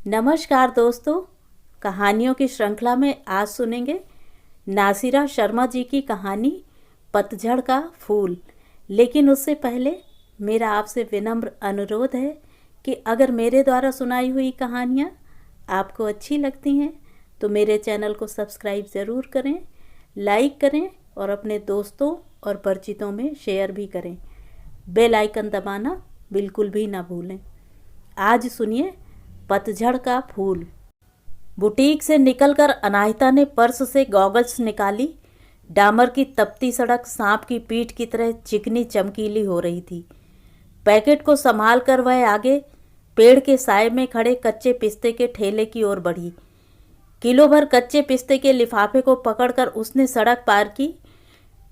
नमस्कार दोस्तों, कहानियों की श्रृंखला में आज सुनेंगे नासिरा शर्मा जी की कहानी पतझड़ का फूल। लेकिन उससे पहले मेरा आपसे विनम्र अनुरोध है कि अगर मेरे द्वारा सुनाई हुई कहानियाँ आपको अच्छी लगती हैं तो मेरे चैनल को सब्सक्राइब ज़रूर करें, लाइक करें और अपने दोस्तों और परिचितों में शेयर भी करें। बेल आइकन दबाना बिल्कुल भी ना भूलें। आज सुनिए पतझड़ का फूल। बुटीक से निकलकर अनाहिता ने पर्स से गॉगल्स निकाली। डामर की तपती सड़क सांप की पीठ की तरह चिकनी चमकीली हो रही थी। पैकेट को संभाल कर वह आगे पेड़ के साए में खड़े कच्चे पिस्ते के ठेले की ओर बढ़ी। किलो भर कच्चे पिस्ते के लिफाफे को पकड़कर उसने सड़क पार की।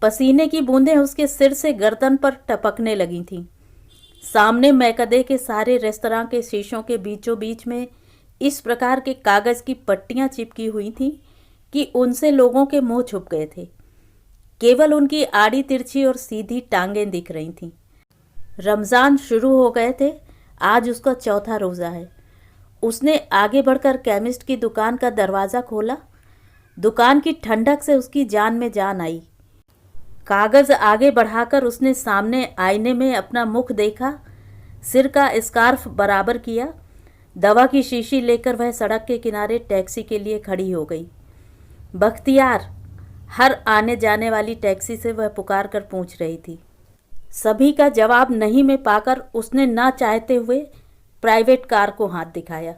पसीने की बूंदें उसके सिर से गर्दन पर टपकने लगी थीं। सामने मैकदे के सारे रेस्तरां के शीशों के बीचों बीच में इस प्रकार के कागज़ की पट्टियां चिपकी हुई थीं कि उनसे लोगों के मुंह छुप गए थे। केवल उनकी आड़ी तिरछी और सीधी टांगें दिख रही थीं। रमज़ान शुरू हो गए थे। आज उसका चौथा रोज़ा है। उसने आगे बढ़कर केमिस्ट की दुकान का दरवाज़ा खोला। दुकान की ठंडक से उसकी जान में जान आई। कागज़ आगे बढ़ाकर उसने सामने आईने में अपना मुख देखा, सिर का स्कार्फ बराबर किया। दवा की शीशी लेकर वह सड़क के किनारे टैक्सी के लिए खड़ी हो गई। बख्तियार, हर आने जाने वाली टैक्सी से वह पुकार कर पूछ रही थी। सभी का जवाब नहीं में पाकर उसने ना चाहते हुए प्राइवेट कार को हाथ दिखाया।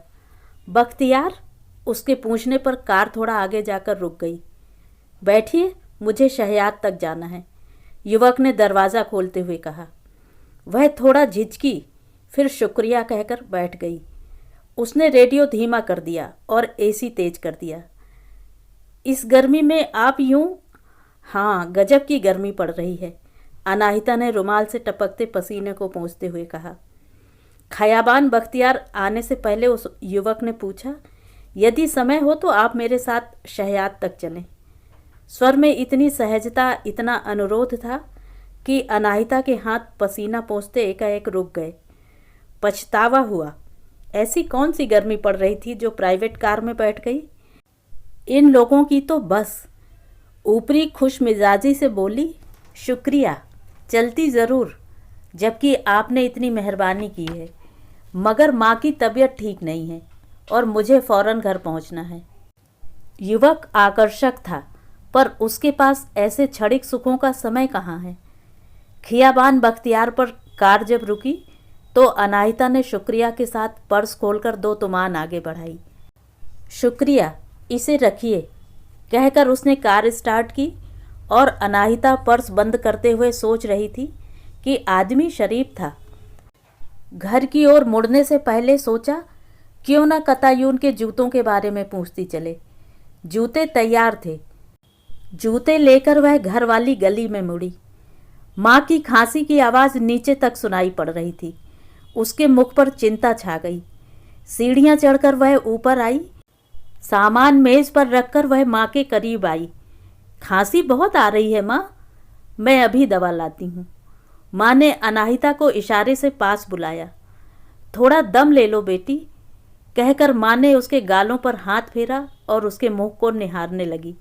बख्तियार, उसके पूछने पर कार थोड़ा आगे जाकर रुक गई। बैठिए, मुझे शहयाद तक जाना है, युवक ने दरवाज़ा खोलते हुए कहा। वह थोड़ा झिझकी, फिर शुक्रिया कहकर बैठ गई। उसने रेडियो धीमा कर दिया और एसी तेज कर दिया। इस गर्मी में आप यूं? हाँ, गजब की गर्मी पड़ रही है, अनाहिता ने रुमाल से टपकते पसीने को पोंछते हुए कहा। खयाबान बख्तियार आने से पहले उस युवक ने पूछा, यदि समय हो तो आप मेरे साथ शहयाद तक चलें। स्वर में इतनी सहजता, इतना अनुरोध था कि अनाहिता के हाथ पसीना पोंछते एकाएक रुक गए। पछतावा हुआ। ऐसी कौन सी गर्मी पड़ रही थी जो प्राइवेट कार में बैठ गई। इन लोगों की तो बस। ऊपरी खुश मिजाजी से बोली, शुक्रिया, चलती ज़रूर, जबकि आपने इतनी मेहरबानी की है, मगर माँ की तबीयत ठीक नहीं है और मुझे फ़ौरन घर पहुँचना है। युवक आकर्षक था, पर उसके पास ऐसे क्षणिक सुखों का समय कहाँ है। खियाबान बख्तियार पर कार जब रुकी तो अनाहिता ने शुक्रिया के साथ पर्स खोलकर 2 तुमान आगे बढ़ाई। शुक्रिया, इसे रखिए, कहकर उसने कार स्टार्ट की और अनाहिता पर्स बंद करते हुए सोच रही थी कि आदमी शरीफ था। घर की ओर मुड़ने से पहले सोचा, क्यों ना कतायून के जूतों के बारे में पूछती चले। जूते तैयार थे। जूते लेकर वह घर वाली गली में मुड़ी। माँ की खांसी की आवाज़ नीचे तक सुनाई पड़ रही थी। उसके मुख पर चिंता छा गई। सीढ़ियाँ चढ़कर वह ऊपर आई। सामान मेज पर रखकर वह माँ के करीब आई। खांसी बहुत आ रही है माँ, मैं अभी दवा लाती हूँ। माँ ने अनाहिता को इशारे से पास बुलाया। थोड़ा दम ले लो बेटी, कहकर माँ ने उसके गालों पर हाथ फेरा और उसके मुँह को निहारने लगी।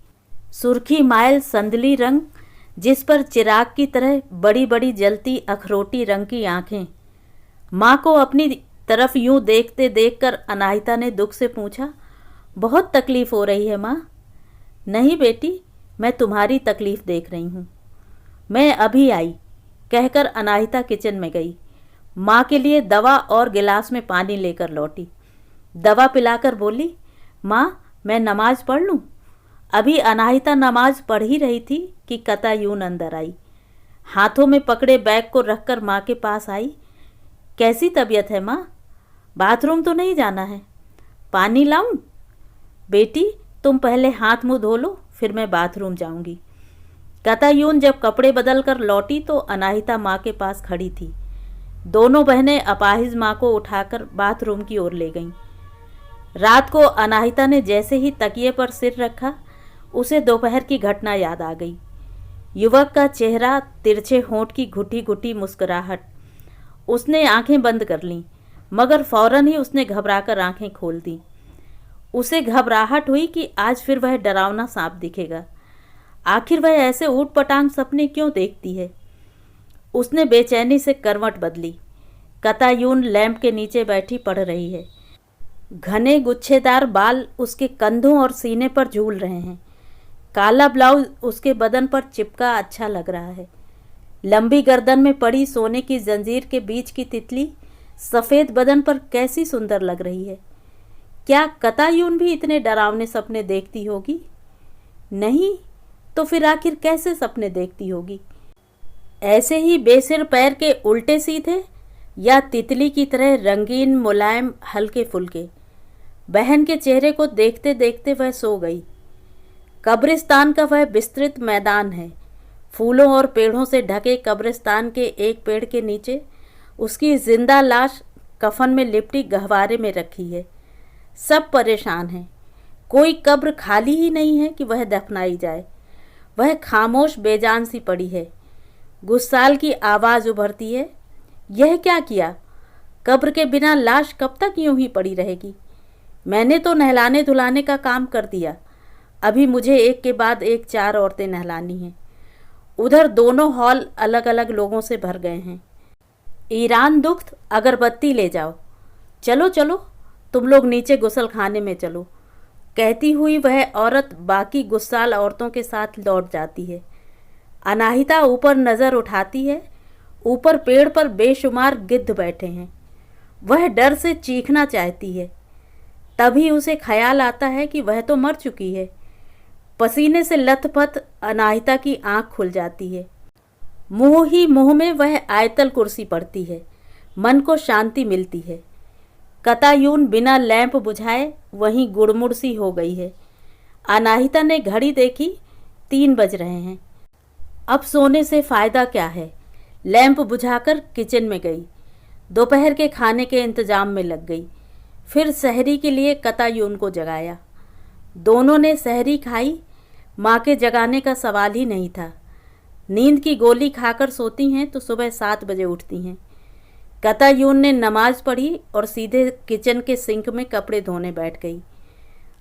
सुर्खी मायल संदली रंग, जिस पर चिराग की तरह बड़ी बड़ी जलती अखरोटी रंग की आंखें। माँ को अपनी तरफ यूं देखते देखकर अनाहिता ने दुख से पूछा, बहुत तकलीफ़ हो रही है माँ। नहीं बेटी, मैं तुम्हारी तकलीफ़ देख रही हूँ। मैं अभी आई, कहकर अनाहिता किचन में गई। माँ के लिए दवा और गिलास में पानी लेकर लौटी। दवा पिलाकर बोली, माँ मैं नमाज पढ़ लूँ। अभी अनाहिता नमाज पढ़ ही रही थी कि कतायून अंदर आई। हाथों में पकड़े बैग को रखकर माँ के पास आई। कैसी तबीयत है माँ? बाथरूम तो नहीं जाना है? पानी लाऊं? बेटी तुम पहले हाथ मुंह धो लो, फिर मैं बाथरूम जाऊंगी। कतायून जब कपड़े बदल कर लौटी तो अनाहिता माँ के पास खड़ी थी। दोनों बहनें अपाहिज माँ को उठाकर बाथरूम की ओर ले गईं। रात को अनाहिता ने जैसे ही तकिए पर सिर रखा, उसे दोपहर की घटना याद आ गई। युवक का चेहरा, तिरछे होंठ की घुटी घुटी मुस्कुराहट। उसने आंखें बंद कर लीं। मगर फौरन ही उसने घबराकर आंखें खोल दी। उसे घबराहट हुई कि आज फिर वह डरावना सांप दिखेगा। आखिर वह ऐसे ऊटपटांग सपने क्यों देखती है। उसने बेचैनी से करवट बदली। कतायून लैंप के नीचे बैठी पढ़ रही है। घने गुच्छेदार बाल उसके कंधों और सीने पर झूल रहे हैं। काला ब्लाउज उसके बदन पर चिपका अच्छा लग रहा है। लंबी गर्दन में पड़ी सोने की जंजीर के बीच की तितली सफ़ेद बदन पर कैसी सुंदर लग रही है। क्या कतायून भी इतने डरावने सपने देखती होगी? नहीं तो फिर आखिर कैसे सपने देखती होगी? ऐसे ही बेसिर पैर के उल्टे सीधे, या तितली की तरह रंगीन मुलायम हल्के फुल्के? बहन के चेहरे को देखते देखते वह सो गई। कब्रिस्तान का वह विस्तृत मैदान है। फूलों और पेड़ों से ढके कब्रिस्तान के एक पेड़ के नीचे उसकी जिंदा लाश कफन में लिपटी गहवारे में रखी है। सब परेशान हैं। कोई कब्र खाली ही नहीं है कि वह दफनाई जाए। वह खामोश बेजान सी पड़ी है। गुस्साल की आवाज़ उभरती है, यह क्या किया? कब्र के बिना लाश कब तक यूं ही पड़ी रहेगी? मैंने तो नहलाने धुलाने का काम कर दिया। अभी मुझे एक के बाद एक 4 औरतें नहलानी हैं। उधर दोनों हॉल अलग अलग लोगों से भर गए हैं। ईरान दुख्त, अगरबत्ती ले जाओ। चलो चलो, तुम लोग नीचे गुसल खाने में चलो। कहती हुई वह औरत बाकी गुस्साल औरतों के साथ लौट जाती है। अनाहिता ऊपर नज़र उठाती है। ऊपर पेड़ पर बेशुमार गिद्ध बैठे हैं। वह डर से चीखना चाहती है। तभी उसे ख्याल आता है कि वह तो मर चुकी है। पसीने से लथपथ अनाहिता की आंख खुल जाती है। मुंह ही मुंह में वह आयतल कुर्सी पड़ती है। मन को शांति मिलती है। कतायून बिना लैंप बुझाए वहीं गुड़मुड़ सी हो गई है। अनाहिता ने घड़ी देखी, 3 बज रहे हैं। अब सोने से फ़ायदा क्या है? लैंप बुझाकर किचन में गई। दोपहर के खाने के इंतजाम में लग गई। फिर सहरी के लिए कतायून को जगाया। दोनों ने सहरी खाई। माँ के जगाने का सवाल ही नहीं था। नींद की गोली खाकर सोती हैं तो सुबह 7 बजे उठती हैं। कतायून ने नमाज पढ़ी और सीधे किचन के सिंक में कपड़े धोने बैठ गई।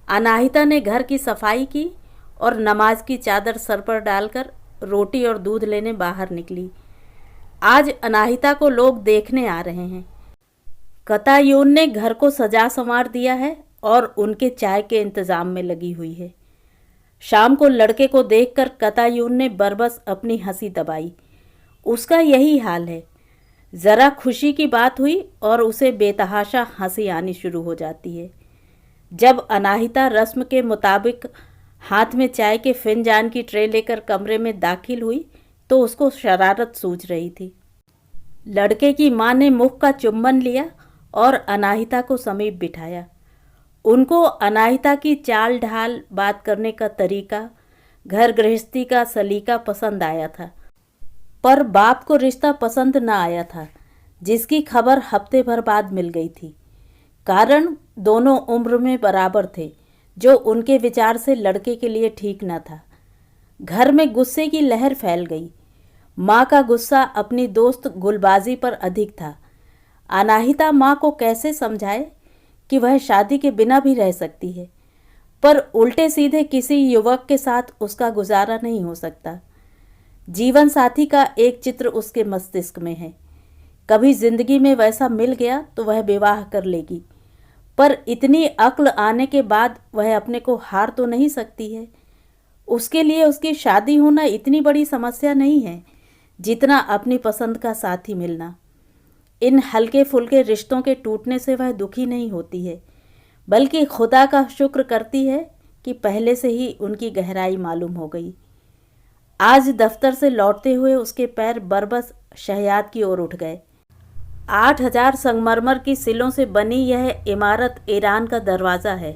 अनाहिता ने घर की सफाई की और नमाज की चादर सर पर डालकर रोटी और दूध लेने बाहर निकली। आज अनाहिता को लोग देखने आ रहे हैं। कतायून ने घर को सजा संवार दिया है और उनके चाय के इंतज़ाम में लगी हुई है। शाम को लड़के को देखकर कतायून ने बरबस अपनी हंसी दबाई। उसका यही हाल है। ज़रा खुशी की बात हुई और उसे बेतहाशा हंसी आनी शुरू हो जाती है। जब अनाहिता रस्म के मुताबिक हाथ में चाय के फिंजान की ट्रे लेकर कमरे में दाखिल हुई तो उसको शरारत सूझ रही थी। लड़के की माँ ने मुख का चुम्बन लिया और अनाहिता को समीप बिठाया। उनको अनाहिता की चाल ढाल, बात करने का तरीका, घर गृहस्थी का सलीका पसंद आया था। पर बाप को रिश्ता पसंद न आया था, जिसकी खबर हफ्ते भर बाद मिल गई थी। कारण दोनों उम्र में बराबर थे, जो उनके विचार से लड़के के लिए ठीक न था। घर में गुस्से की लहर फैल गई। माँ का गुस्सा अपनी दोस्त गुलबाजी पर अधिक था। अनाहिता माँ को कैसे समझाए कि वह शादी के बिना भी रह सकती है, पर उल्टे सीधे किसी युवक के साथ उसका गुजारा नहीं हो सकता। जीवन साथी का एक चित्र उसके मस्तिष्क में है। कभी जिंदगी में वैसा मिल गया तो वह विवाह कर लेगी, पर इतनी अक्ल आने के बाद वह अपने को हार तो नहीं सकती है। उसके लिए उसकी शादी होना इतनी बड़ी समस्या नहीं है जितना अपनी पसंद का साथी मिलना। इन हल्के फुल्के रिश्तों के टूटने से वह दुखी नहीं होती है, बल्कि खुदा का शुक्र करती है कि पहले से ही उनकी गहराई मालूम हो गई। आज दफ्तर से लौटते हुए उसके पैर बरबस शहयाद की ओर उठ गए। 8000 संगमरमर की सिलों से बनी यह इमारत ईरान का दरवाज़ा है।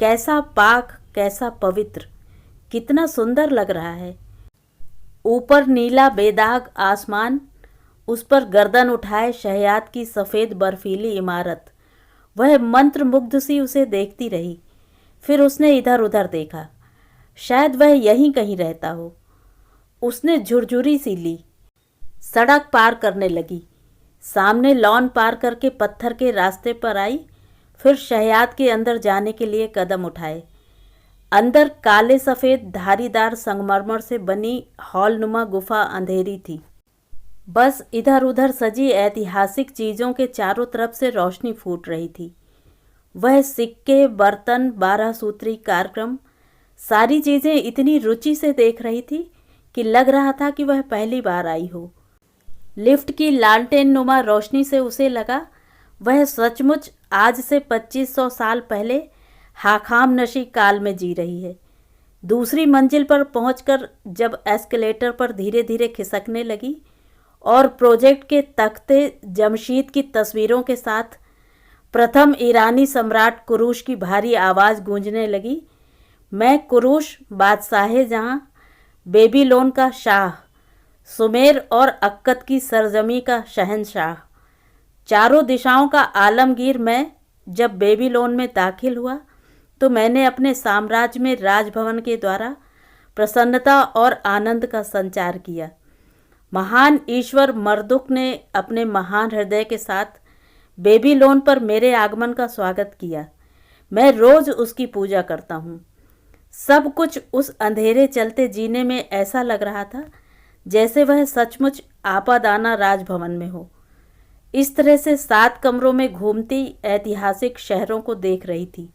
कैसा पाक, कैसा पवित्र, कितना सुंदर लग रहा है। ऊपर नीला बेदाग आसमान, उस पर गर्दन उठाए शहयाद की सफ़ेद बर्फीली इमारत। वह मंत्र मुग्ध सी उसे देखती रही। फिर उसने इधर उधर देखा। शायद वह यहीं कहीं रहता हो। उसने झुरझुरी सी ली, सड़क पार करने लगी। सामने लॉन पार करके पत्थर के रास्ते पर आई, फिर शहयाद के अंदर जाने के लिए कदम उठाए। अंदर काले सफ़ेद धारीदार संगमरमर से बनी हॉलनुमा गुफा अंधेरी थी। बस इधर उधर सजी ऐतिहासिक चीज़ों के चारों तरफ से रोशनी फूट रही थी। वह सिक्के, बर्तन, 12 सूत्री कार्यक्रम, सारी चीज़ें इतनी रुचि से देख रही थी कि लग रहा था कि वह पहली बार आई हो। लिफ्ट की लालटेन नुमा रोशनी से उसे लगा वह सचमुच आज से 2500 साल पहले हाखाम नशी काल में जी रही है। दूसरी मंजिल पर पहुंचकर जब एस्केलेटर पर धीरे धीरे खिसकने लगी और प्रोजेक्ट के तख्ते जमशीद की तस्वीरों के साथ प्रथम ईरानी सम्राट कुरूश की भारी आवाज़ गूंजने लगी, मैं कुरूश बादशाह जहाँ, बेबीलोन का शाह, सुमेर और अक्कद की सरजमी का शहंशाह, चारों दिशाओं का आलमगीर मैं जब बेबीलोन में दाखिल हुआ तो मैंने अपने साम्राज्य में राजभवन के द्वारा प्रसन्नता और आनंद का संचार किया। महान ईश्वर मर्दुक ने अपने महान हृदय के साथ बेबीलोन पर मेरे आगमन का स्वागत किया। मैं रोज़ उसकी पूजा करता हूँ। सब कुछ उस अंधेरे चलते जीने में ऐसा लग रहा था जैसे वह सचमुच आपादाना राजभवन में हो। इस तरह से 7 कमरों में घूमती ऐतिहासिक शहरों को देख रही थी।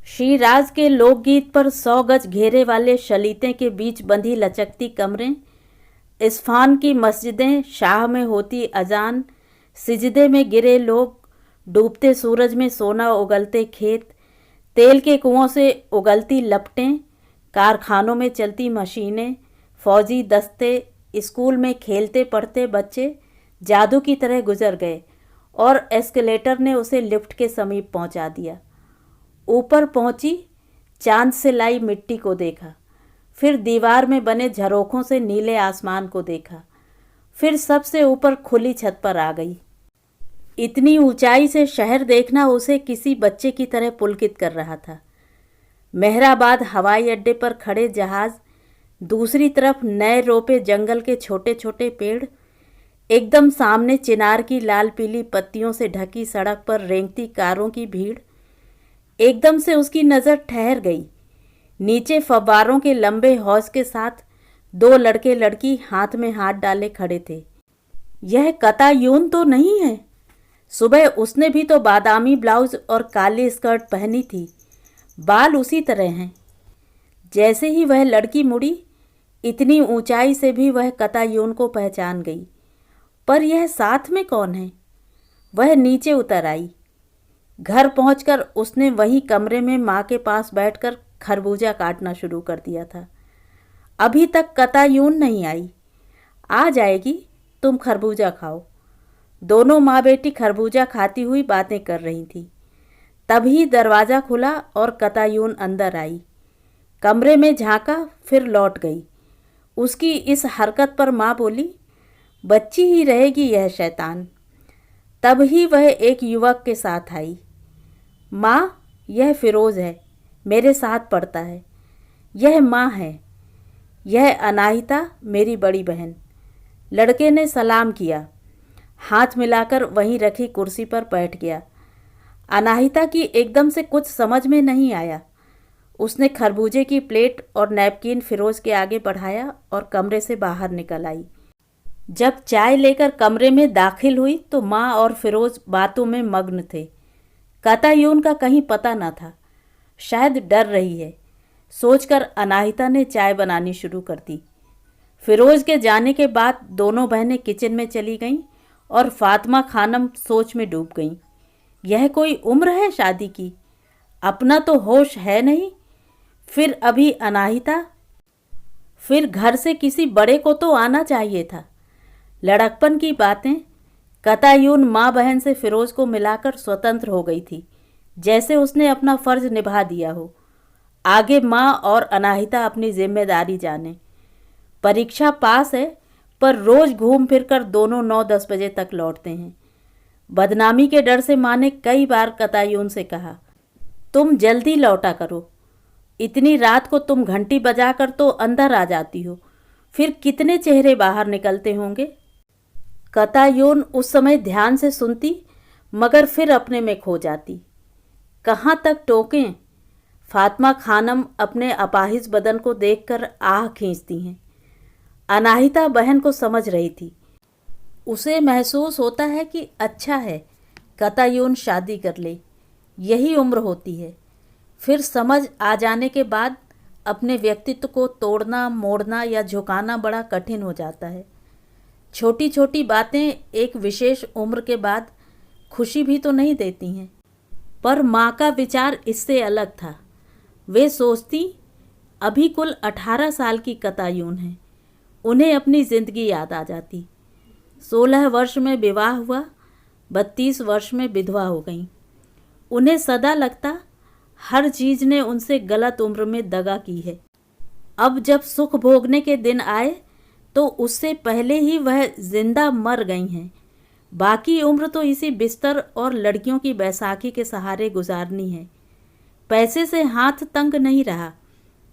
शिराज के लोकगीत पर 100 गज घेरे वाले शलीते के बीच बंधी लचकती कमरें, इस्फान की मस्जिदें, शाह में होती अजान, सिजदे में गिरे लोग, डूबते सूरज में सोना उगलते खेत, तेल के कुओं से उगलती लपटें, कारखानों में चलती मशीनें, फौजी दस्ते, स्कूल में खेलते पढ़ते बच्चे जादू की तरह गुजर गए और एस्केलेटर ने उसे लिफ्ट के समीप पहुंचा दिया। ऊपर पहुंची, चांद से लाई मिट्टी को देखा, फिर दीवार में बने झरोखों से नीले आसमान को देखा, फिर सबसे ऊपर खुली छत पर आ गई। इतनी ऊंचाई से शहर देखना उसे किसी बच्चे की तरह पुलकित कर रहा था। मेहराबाद हवाई अड्डे पर खड़े जहाज़, दूसरी तरफ नए रोपे जंगल के छोटे छोटे पेड़, एकदम सामने चिनार की लाल पीली पत्तियों से ढकी सड़क पर रेंगती कारों की भीड़। एकदम से उसकी नज़र ठहर गई। नीचे फव्वारों के लंबे हौज के साथ 2 लड़के लड़की हाथ में हाथ डाले खड़े थे। यह कतायून तो नहीं है? सुबह उसने भी तो बादामी ब्लाउज और काली स्कर्ट पहनी थी। बाल उसी तरह हैं। जैसे ही वह लड़की मुड़ी, इतनी ऊंचाई से भी वह कतायून को पहचान गई। पर यह साथ में कौन है? वह नीचे उतर आई। घर पहुंचकर उसने वहीं कमरे में माँ के पास बैठकर खरबूजा काटना शुरू कर दिया था। अभी तक कतायून नहीं आई। आ जाएगी, तुम खरबूजा खाओ। दोनों माँ बेटी खरबूजा खाती हुई बातें कर रही थीं। तभी दरवाज़ा खुला और कतायून अंदर आई। कमरे में झांका, फिर लौट गई। उसकी इस हरकत पर माँ बोली, बच्ची ही रहेगी यह शैतान। तब ही वह एक युवक के साथ आई। माँ, यह फिरोज़ है, मेरे साथ पढ़ता है। यह माँ है। यह अनाहिता, मेरी बड़ी बहन। लड़के ने सलाम किया, हाथ मिलाकर वहीं रखी कुर्सी पर बैठ गया। अनाहिता की एकदम से कुछ समझ में नहीं आया। उसने खरबूजे की प्लेट और नैपकिन फिरोज़ के आगे बढ़ाया और कमरे से बाहर निकल आई। जब चाय लेकर कमरे में दाखिल हुई तो माँ और फिरोज़ बातों में मग्न थे। कतायून का कहीं पता न था। शायद डर रही है, सोचकर अनाहिता ने चाय बनानी शुरू कर दी। फिरोज़ के जाने के बाद दोनों बहनें किचन में चली गईं और फातिमा खानम सोच में डूब गईं। यह कोई उम्र है शादी की? अपना तो होश है नहीं। फिर अभी अनाहिता, फिर घर से किसी बड़े को तो आना चाहिए था। लड़कपन की बातें। कतायून माँ बहन से फिरोज़ को मिलाकर स्वतंत्र हो गई थी, जैसे उसने अपना फ़र्ज निभा दिया हो। आगे माँ और अनाहिता अपनी जिम्मेदारी जाने। परीक्षा पास है, पर रोज़ घूम फिर कर दोनों 9-10 बजे तक लौटते हैं। बदनामी के डर से माँ ने कई बार कतायून से कहा, तुम जल्दी लौटा करो। इतनी रात को तुम घंटी बजाकर तो अंदर आ जाती हो, फिर कितने चेहरे बाहर निकलते होंगे। कतायून उस समय ध्यान से सुनती, मगर फिर अपने में खो जाती। कहाँ तक टोकें? फातिमा खानम अपने अपाहिज बदन को देखकर आह खींचती हैं। अनाहिता बहन को समझ रही थी। उसे महसूस होता है कि अच्छा है कतायून शादी कर ले, यही उम्र होती है। फिर समझ आ जाने के बाद अपने व्यक्तित्व को तोड़ना, मोड़ना या झुकाना बड़ा कठिन हो जाता है। छोटी छोटी बातें एक विशेष उम्र के बाद खुशी भी तो नहीं देती हैं। पर माँ का विचार इससे अलग था। वे सोचती, अभी कुल 18 साल की कतायून है, उन्हें अपनी ज़िंदगी याद आ जाती। 16 वर्ष में विवाह हुआ, 32 वर्ष में विधवा हो गई। उन्हें सदा लगता हर चीज़ ने उनसे गलत उम्र में दगा की है। अब जब सुख भोगने के दिन आए तो उससे पहले ही वह जिंदा मर गई हैं। बाकी उम्र तो इसी बिस्तर और लड़कियों की बैसाखी के सहारे गुजारनी है। पैसे से हाथ तंग नहीं रहा,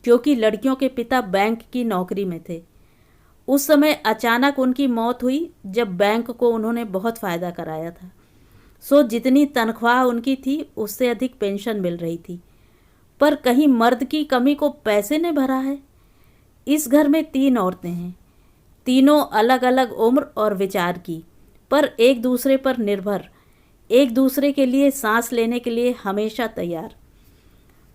क्योंकि लड़कियों के पिता बैंक की नौकरी में थे। उस समय अचानक उनकी मौत हुई जब बैंक को उन्होंने बहुत फ़ायदा कराया था। सो जितनी तनख्वाह उनकी थी उससे अधिक पेंशन मिल रही थी। पर कहीं मर्द की कमी को पैसे ने भरा है? इस घर में 3 औरतें हैं, तीनों अलग अलग उम्र और विचार की, पर एक दूसरे पर निर्भर, एक दूसरे के लिए सांस लेने के लिए हमेशा तैयार।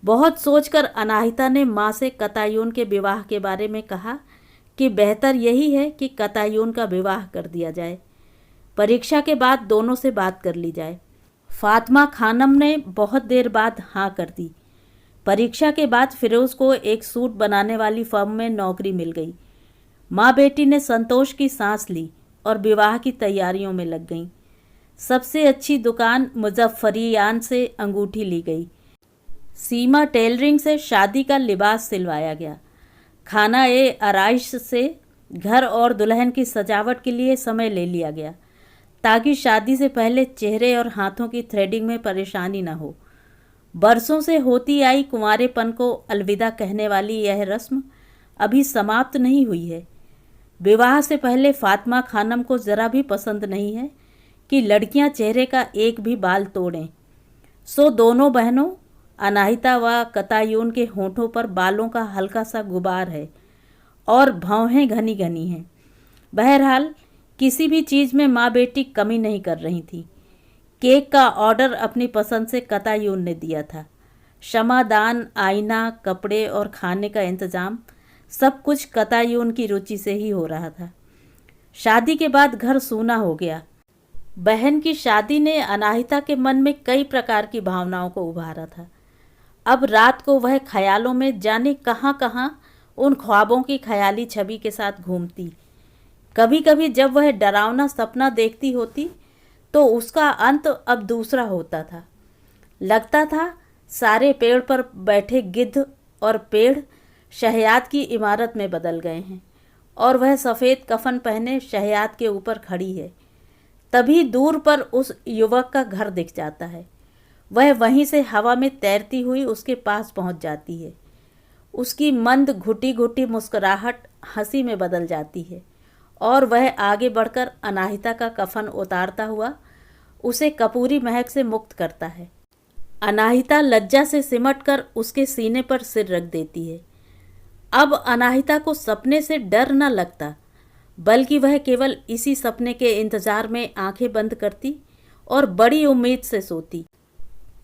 बहुत सोचकर अनाहिता ने माँ से कतायून के विवाह के बारे में कहा कि बेहतर यही है कि कतायून का विवाह कर दिया जाए। परीक्षा के बाद दोनों से बात कर ली जाए। फातिमा खानम ने बहुत देर बाद हाँ कर दी। परीक्षा के बाद फिरोज़ को एक सूट बनाने वाली फर्म में नौकरी मिल गई। माँ बेटी ने संतोष की सांस ली और विवाह की तैयारियों में लग गईं। सबसे अच्छी दुकान मुजफ्फरियान से अंगूठी ली गई। सीमा टेलरिंग से शादी का लिबास सिलवाया गया। खाना ए आराइश से घर और दुल्हन की सजावट के लिए समय ले लिया गया, ताकि शादी से पहले चेहरे और हाथों की थ्रेडिंग में परेशानी न हो। बरसों से होती आई कुंवारेपन को अलविदा कहने वाली यह रस्म अभी समाप्त नहीं हुई है। विवाह से पहले फातिमा खानम को ज़रा भी पसंद नहीं है कि लड़कियां चेहरे का एक भी बाल तोड़ें। सो दोनों बहनों अनाहिता व कतायून के होठों पर बालों का हल्का सा गुबार है और भौहें घनी घनी हैं। बहरहाल किसी भी चीज़ में माँ बेटी कमी नहीं कर रही थी। केक का ऑर्डर अपनी पसंद से कतायून ने दिया था। क्षमादान, आईना, कपड़े और खाने का इंतज़ाम सब कुछ कतायून की रुचि से ही हो रहा था। शादी के बाद घर सूना हो गया। बहन की शादी ने अनाहिता के मन में कई प्रकार की भावनाओं को उभारा था। अब रात को वह ख्यालों में जाने कहाँ कहाँ उन ख्वाबों की ख्याली छवि के साथ घूमती। कभी कभी जब वह डरावना सपना देखती होती तो उसका अंत अब दूसरा होता था। लगता था सारे पेड़ पर बैठे गिद्ध और पेड़ शहयाद की इमारत में बदल गए हैं और वह सफ़ेद कफन पहने शहयाद के ऊपर खड़ी है। तभी दूर पर उस युवक का घर दिख जाता है। वह वहीं से हवा में तैरती हुई उसके पास पहुंच जाती है। उसकी मंद घुटी घुटी मुस्कुराहट हंसी में बदल जाती है और वह आगे बढ़कर अनाहिता का कफन उतारता हुआ उसे कपूरी महक से मुक्त करता है। अनाहिता लज्जा से सिमटकर उसके सीने पर सिर रख देती है। अब अनाहिता को सपने से डर न लगता, बल्कि वह केवल इसी सपने के इंतजार में आंखें बंद करती और बड़ी उम्मीद से सोती।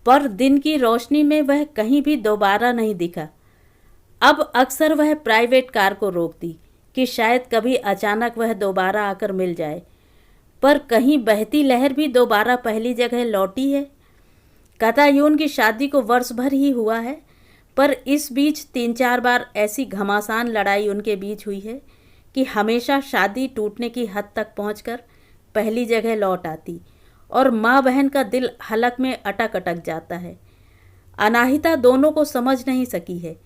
पर दिन की रोशनी में वह कहीं भी दोबारा नहीं दिखा। अब अक्सर वह प्राइवेट कार को रोकती कि शायद कभी अचानक वह दोबारा आकर मिल जाए, पर कहीं बहती लहर भी दोबारा पहली जगह लौटी है। कतायून की शादी को वर्ष भर ही हुआ है, पर इस बीच 3-4 बार ऐसी घमासान लड़ाई उनके बीच हुई है कि हमेशा शादी टूटने की हद तक पहुंचकर पहली जगह लौट आती और माँ बहन का दिल हलक में अटक अटक जाता है। अनाहिता दोनों को समझ नहीं सकी है।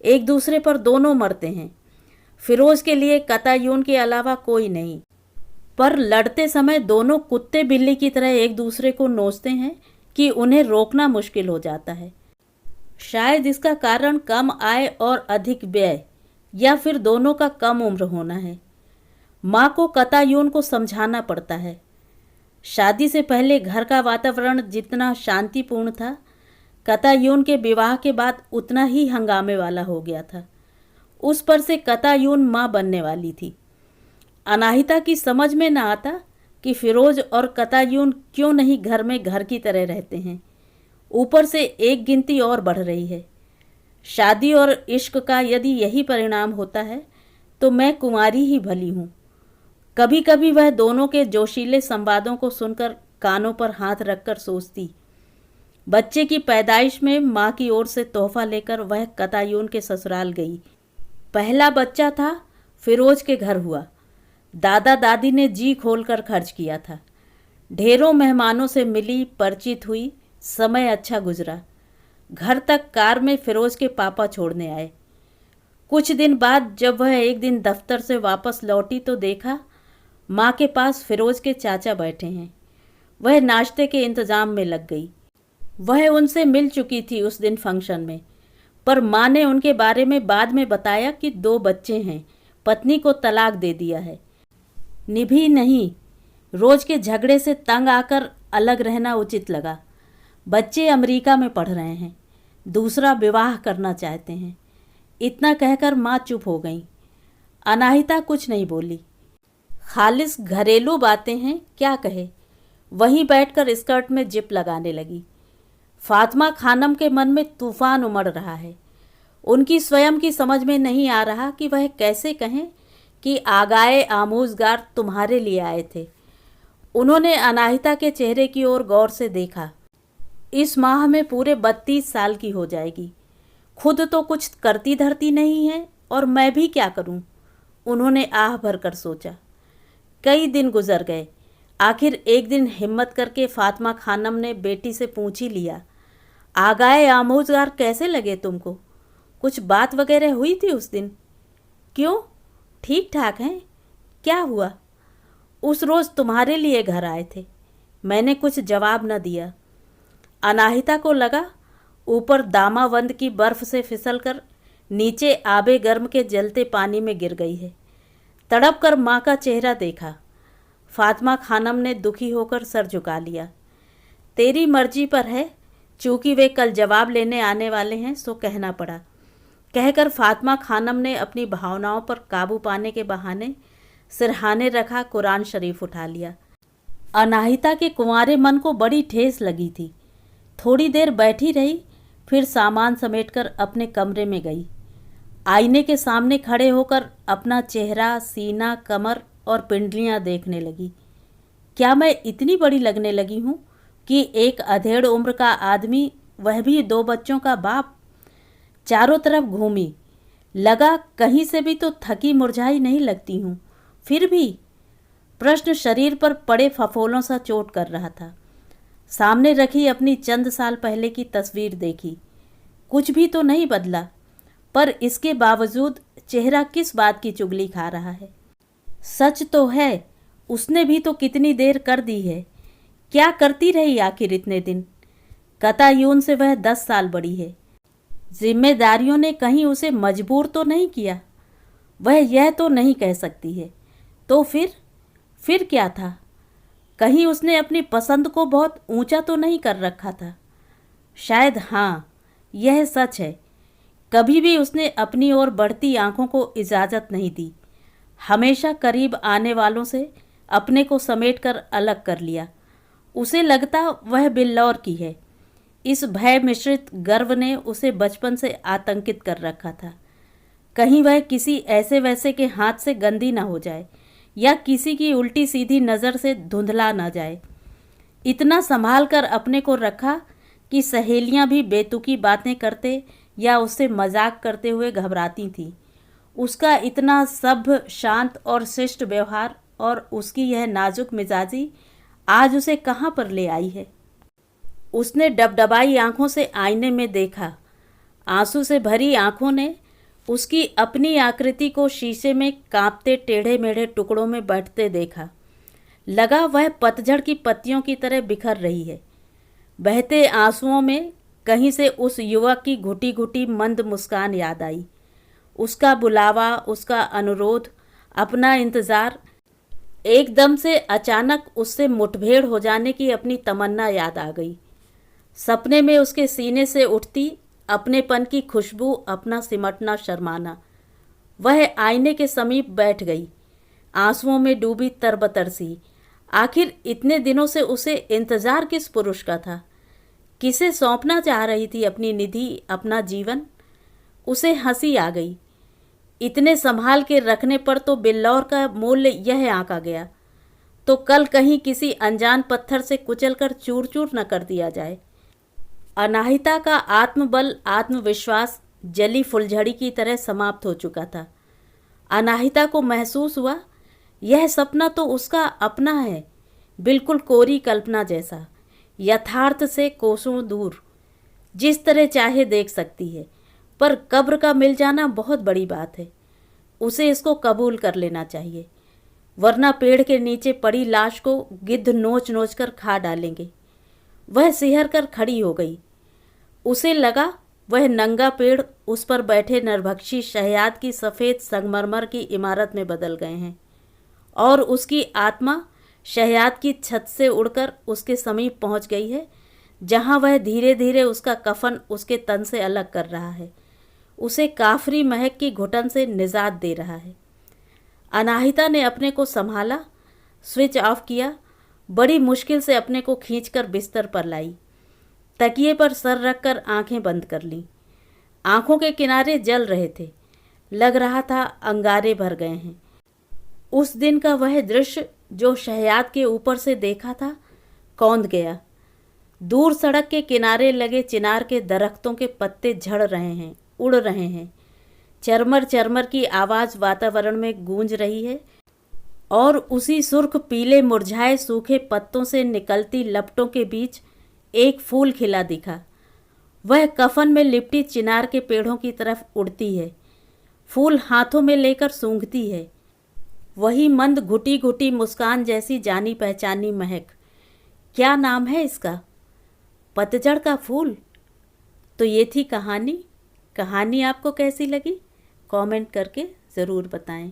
एक दूसरे पर दोनों मरते हैं। फिरोज़ के लिए कतायून के अलावा कोई नहीं, पर लड़ते समय दोनों कुत्ते बिल्ली की तरह एक दूसरे को नोचते हैं कि उन्हें रोकना मुश्किल हो जाता है। शायद इसका कारण कम आय और अधिक व्यय, या फिर दोनों का कम उम्र होना है। माँ को कतायून को समझाना पड़ता है। शादी से पहले घर का वातावरण जितना शांतिपूर्ण था, कतायून के विवाह के बाद उतना ही हंगामे वाला हो गया था। उस पर से कतायून माँ बनने वाली थी। अनाहिता की समझ में न आता कि फिरोज और कतायून क्यों नहीं घर में घर की तरह रहते हैं। ऊपर से एक गिनती और बढ़ रही है। शादी और इश्क का यदि यही परिणाम होता है तो मैं कुंवारी ही भली हूँ। कभी कभी वह दोनों के जोशीले संवादों को सुनकर कानों पर हाथ रखकर सोचती। बच्चे की पैदाइश में माँ की ओर से तोहफा लेकर वह कतायून के ससुराल गई। पहला बच्चा था, फिरोज के घर हुआ। दादा दादी ने जी खोलकर खर्च किया था। ढेरों मेहमानों से मिली, परिचित हुई, समय अच्छा गुजरा। घर तक कार में फिरोज के पापा छोड़ने आए। कुछ दिन बाद जब वह एक दिन दफ्तर से वापस लौटी तो देखा माँ के पास फिरोज के चाचा बैठे हैं। वह नाश्ते के इंतज़ाम में लग गई। वह उनसे मिल चुकी थी उस दिन फंक्शन में, पर माँ ने उनके बारे में बाद में बताया कि 2 बच्चे हैं, पत्नी को तलाक दे दिया है। निभी नहीं, रोज के झगड़े से तंग आकर अलग रहना उचित लगा। बच्चे अमेरिका में पढ़ रहे हैं, दूसरा विवाह करना चाहते हैं। इतना कहकर माँ चुप हो गई। अनाहिता कुछ नहीं बोली। खालिस घरेलू बातें हैं, क्या कहे। वहीं बैठकर स्कर्ट में जिप लगाने लगी। फातिमा खानम के मन में तूफान उमड़ रहा है। उनकी स्वयं की समझ में नहीं आ रहा कि वह कैसे कहें कि आगाए आमोजगार तुम्हारे लिए आए थे। उन्होंने अनाहिता के चेहरे की ओर गौर से देखा। इस माह में पूरे 32 साल की हो जाएगी। खुद तो कुछ करती धरती नहीं है और मैं भी क्या करूं? उन्होंने आह भरकर सोचा। कई दिन गुजर गए। आखिर एक दिन हिम्मत करके फातिमा खानम ने बेटी से पूछ ही लिया, आगाए आमोजगार कैसे लगे तुमको? कुछ बात वगैरह हुई थी उस दिन? क्यों, ठीक ठाक हैं। क्या हुआ? उस रोज़ तुम्हारे लिए घर आए थे। मैंने कुछ जवाब न दिया। अनाहिता को लगा ऊपर दामावंद की बर्फ़ से फिसलकर नीचे आबे गर्म के जलते पानी में गिर गई है। तड़प कर माँ का चेहरा देखा। फातिमा खानम ने दुखी होकर सर झुका लिया। तेरी मर्जी पर है, चूँकि वे कल जवाब लेने आने वाले हैं सो कहना पड़ा। कहकर फातिमा खानम ने अपनी भावनाओं पर काबू पाने के बहाने सिरहाने रखा कुरान शरीफ उठा लिया। अनाहिता के कुंवारे मन को बड़ी ठेस लगी थी। थोड़ी देर बैठी रही, फिर सामान समेटकर अपने कमरे में गई। आईने के सामने खड़े होकर अपना चेहरा, सीना, कमर और पिंडलियां देखने लगी। क्या मैं इतनी बड़ी लगने लगी हूँ कि एक अधेड़ उम्र का आदमी, वह भी 2 बच्चों का बाप? चारों तरफ घूमी, लगा कहीं से भी तो थकी मुरझाई नहीं लगती हूँ। फिर भी प्रश्न शरीर पर पड़े फफोलों सा चोट कर रहा था। सामने रखी अपनी चंद साल पहले की तस्वीर देखी। कुछ भी तो नहीं बदला, पर इसके बावजूद चेहरा किस बात की चुगली खा रहा है? सच तो है, उसने भी तो कितनी देर कर दी है। क्या करती रही आखिर इतने दिन? कतायून से वह 10 साल बड़ी है। जिम्मेदारियों ने कहीं उसे मजबूर तो नहीं किया? वह यह तो नहीं कह सकती है। तो फिर क्या था? कहीं उसने अपनी पसंद को बहुत ऊंचा तो नहीं कर रखा था? शायद हाँ, यह सच है। कभी भी उसने अपनी ओर बढ़ती आंखों को इजाज़त नहीं दी। हमेशा करीब आने वालों से अपने को समेटकर अलग कर लिया। उसे लगता वह बिल्लौर की है। इस भय मिश्रित गर्व ने उसे बचपन से आतंकित कर रखा था। कहीं वह किसी ऐसे वैसे के हाथ से गंदी ना हो जाए या किसी की उल्टी सीधी नज़र से धुंधला ना जाए। इतना संभाल कर अपने को रखा कि सहेलियां भी बेतुकी बातें करते या उससे मजाक करते हुए घबराती थीं। उसका इतना सभ्य, शांत और शिष्ट व्यवहार और उसकी यह नाजुक मिजाजी आज उसे कहाँ पर ले आई है? उसने डबडबाई आंखों से आईने में देखा। आंसू से भरी आंखों ने उसकी अपनी आकृति को शीशे में कांपते टेढ़े मेढ़े टुकड़ों में बैठते देखा। लगा वह पतझड़ की पत्तियों की तरह बिखर रही है। बहते आंसुओं में कहीं से उस युवक की घुटी घुटी मंद मुस्कान याद आई। उसका बुलावा, उसका अनुरोध, अपना इंतज़ार, एकदम से अचानक उससे मुठभेड़ हो जाने की अपनी तमन्ना याद आ गई। सपने में उसके सीने से उठती अपनेपन की खुशबू, अपना सिमटना, शर्माना। वह आईने के समीप बैठ गई, आंसुओं में डूबी तरबतर सी। आखिर इतने दिनों से उसे इंतजार किस पुरुष का था? किसे सौंपना चाह रही थी अपनी निधि, अपना जीवन? उसे हंसी आ गई। इतने संभाल के रखने पर तो बिल्लौर का मूल्य यह आंका गया, तो कल कहीं किसी अनजान पत्थर से कुचलकर चूर चूर न कर दिया जाए। अनाहिता का आत्मबल, आत्मविश्वास जली फुलझड़ी की तरह समाप्त हो चुका था। अनाहिता को महसूस हुआ यह सपना तो उसका अपना है, बिल्कुल कोरी कल्पना जैसा, यथार्थ से कोसों दूर, जिस तरह चाहे देख सकती है। पर कब्र का मिल जाना बहुत बड़ी बात है। उसे इसको कबूल कर लेना चाहिए, वरना पेड़ के नीचे पड़ी लाश को गिद्ध नोच नोच कर खा डालेंगे। वह सिहर कर खड़ी हो गई। उसे लगा वह नंगा पेड़ उस पर बैठे नरभक्षी शहयाद की सफ़ेद संगमरमर की इमारत में बदल गए हैं, और उसकी आत्मा शहयाद की छत से उड़कर उसके समीप पहुंच गई है, जहां वह धीरे धीरे उसका कफन उसके तन से अलग कर रहा है, उसे काफरी महक की घुटन से निजात दे रहा है। अनाहिता ने अपने को संभाला, स्विच ऑफ किया, बड़ी मुश्किल से अपने को खींचकर बिस्तर पर लाई, तकिए पर सर रखकर आंखें बंद कर लीं। आंखों के किनारे जल रहे थे, लग रहा था अंगारे भर गए हैं। उस दिन का वह दृश्य जो शहयाद के ऊपर से देखा था, कौंध गया। दूर सड़क के किनारे लगे चिनार के दरख्तों के पत्ते झड़ रहे हैं, उड़ रहे हैं। चरमर चरमर की आवाज़ वातावरण में गूंज रही है, और उसी सुर्ख पीले मुरझाए सूखे पत्तों से निकलती लपटों के बीच एक फूल खिला दिखा। वह कफन में लिपटी चिनार के पेड़ों की तरफ उड़ती है, फूल हाथों में लेकर सूंघती है। वही मंद घुटी घुटी मुस्कान जैसी जानी पहचानी महक। क्या नाम है इसका? पतझड़ का फूल। तो ये थी कहानी। कहानी आपको कैसी लगी? कमेंट करके ज़रूर बताएं।